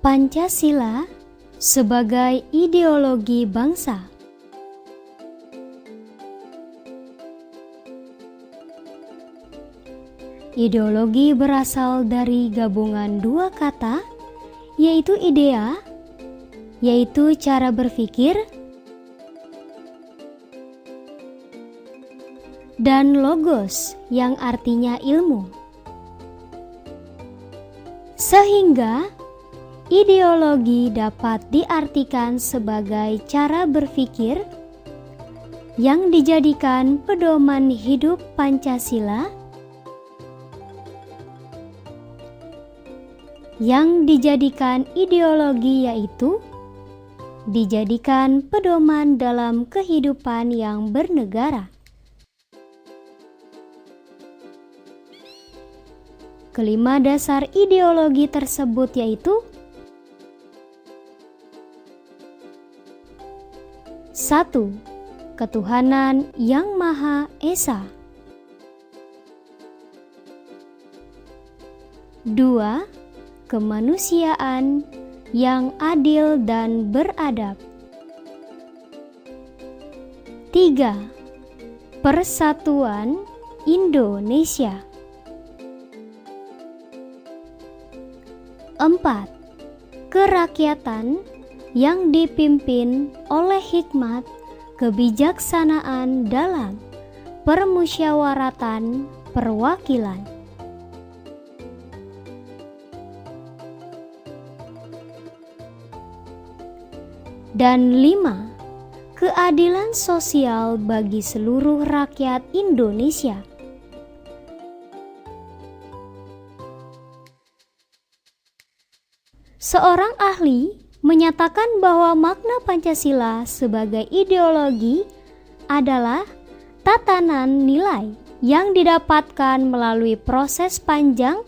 Pancasila sebagai ideologi bangsa. Ideologi berasal dari gabungan dua kata, yaitu idea, yaitu cara berpikir, dan logos yang artinya ilmu. Sehingga ideologi dapat diartikan sebagai cara berpikir yang dijadikan pedoman hidup Pancasila, yang dijadikan ideologi yaitu dijadikan pedoman dalam kehidupan yang bernegara. Kelima dasar ideologi tersebut yaitu 1. Ketuhanan yang Maha Esa. 2. Kemanusiaan yang adil dan beradab. 3. Persatuan Indonesia. 4. Kerakyatan yang dipimpin oleh hikmat kebijaksanaan dalam permusyawaratan perwakilan. Dan 5. Keadilan sosial bagi seluruh rakyat Indonesia. Seorang ahli menyatakan bahwa makna Pancasila sebagai ideologi adalah tatanan nilai yang didapatkan melalui proses panjang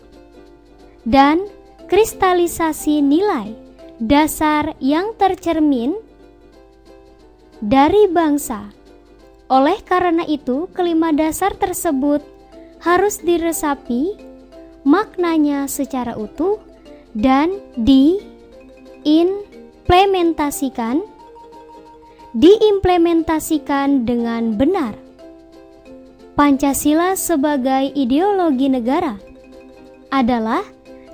dan kristalisasi nilai dasar yang tercermin dari bangsa. Oleh karena itu, kelima dasar tersebut harus diresapi maknanya secara utuh dan diimplementasikan dengan benar. Pancasila sebagai ideologi negara adalah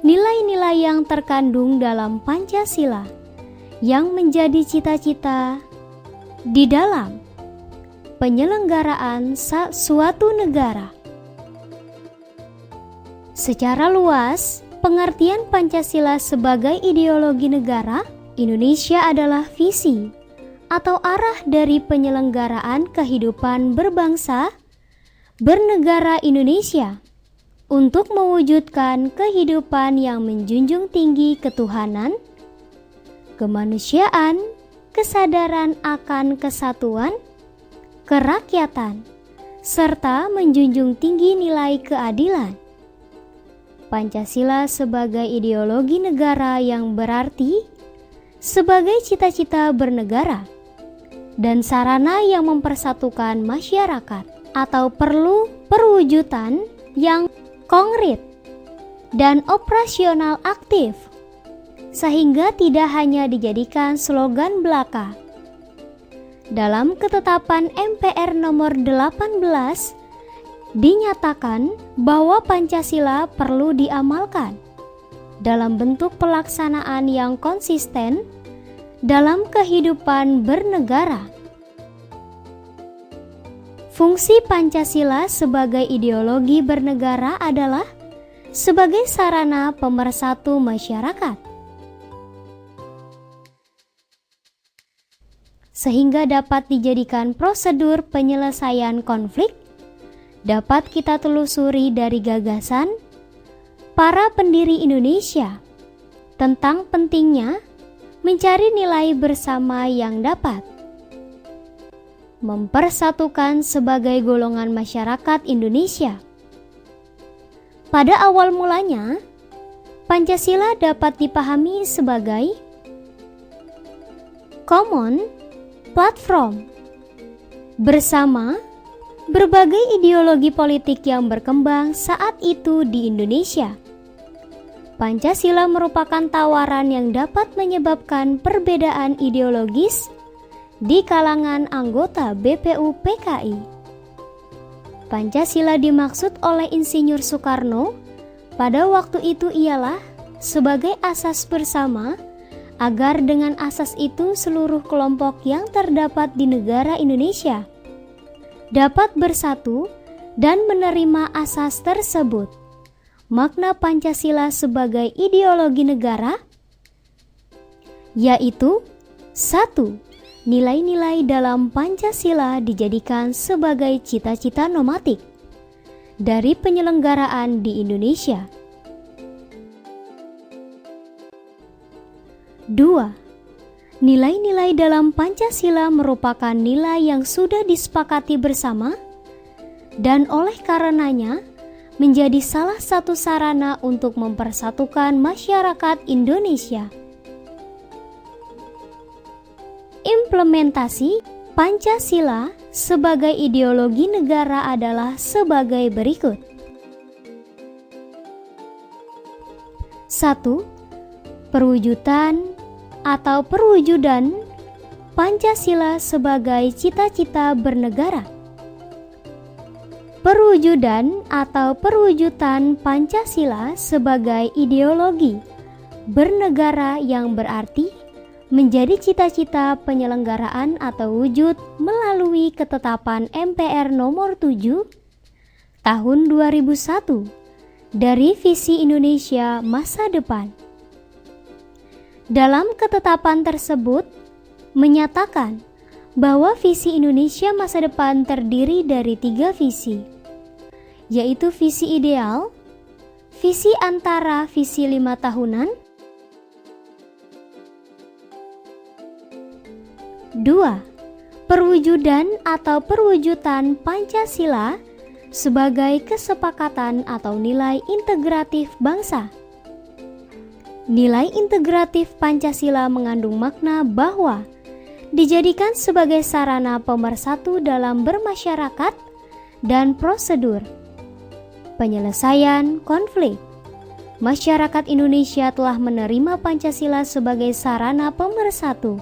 nilai-nilai yang terkandung dalam Pancasila yang menjadi cita-cita di dalam penyelenggaraan suatu negara. Secara luas, pengertian Pancasila sebagai ideologi negara Indonesia adalah visi atau arah dari penyelenggaraan kehidupan berbangsa bernegara Indonesia untuk mewujudkan kehidupan yang menjunjung tinggi ketuhanan, kemanusiaan, kesadaran akan kesatuan, kerakyatan, serta menjunjung tinggi nilai keadilan. Pancasila sebagai ideologi negara yang berarti sebagai cita-cita bernegara dan sarana yang mempersatukan masyarakat atau perlu perwujudan yang konkret dan operasional aktif, sehingga tidak hanya dijadikan slogan belaka. Dalam ketetapan MPR nomor 18 dinyatakan bahwa Pancasila perlu diamalkan dalam bentuk pelaksanaan yang konsisten dalam kehidupan bernegara. Fungsi Pancasila sebagai ideologi bernegara adalah sebagai sarana pemersatu masyarakat, sehingga dapat dijadikan prosedur penyelesaian konflik. Dapat kita telusuri dari gagasan para pendiri Indonesia tentang pentingnya mencari nilai bersama yang dapat mempersatukan sebagai golongan masyarakat Indonesia. Pada awal mulanya, Pancasila dapat dipahami sebagai common platform bersama berbagai ideologi politik yang berkembang saat itu di Indonesia. Pancasila merupakan tawaran yang dapat menyebabkan perbedaan ideologis di kalangan anggota BPU PKI. Pancasila dimaksud oleh Insinyur Soekarno pada waktu itu ialah sebagai asas bersama agar dengan asas itu seluruh kelompok yang terdapat di negara Indonesia dapat bersatu dan menerima asas tersebut. Makna Pancasila sebagai ideologi negara yaitu 1. Nilai-nilai dalam Pancasila dijadikan sebagai cita-cita normatif dari penyelenggaraan di Indonesia. 2. Nilai-nilai dalam Pancasila merupakan nilai yang sudah disepakati bersama dan oleh karenanya menjadi salah satu sarana untuk mempersatukan masyarakat Indonesia. Implementasi Pancasila sebagai ideologi negara adalah sebagai berikut. 1. Perwujudan Pancasila sebagai cita-cita bernegara. Perwujudan Pancasila sebagai ideologi bernegara yang berarti menjadi cita-cita penyelenggaraan atau wujud melalui ketetapan MPR nomor 7 tahun 2001 dari Visi Indonesia Masa Depan. Dalam ketetapan tersebut menyatakan bahwa visi Indonesia masa depan terdiri dari 3 visi, yaitu visi ideal, visi antara visi 5 tahunan, 2. Perwujudan Pancasila sebagai kesepakatan atau nilai integratif bangsa. Nilai integratif Pancasila mengandung makna bahwa dijadikan sebagai sarana pemersatu dalam bermasyarakat dan prosedur penyelesaian konflik. Masyarakat Indonesia telah menerima Pancasila sebagai sarana pemersatu.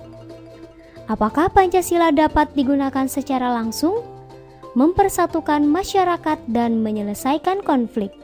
Apakah Pancasila dapat digunakan secara langsung, mempersatukan masyarakat dan menyelesaikan konflik?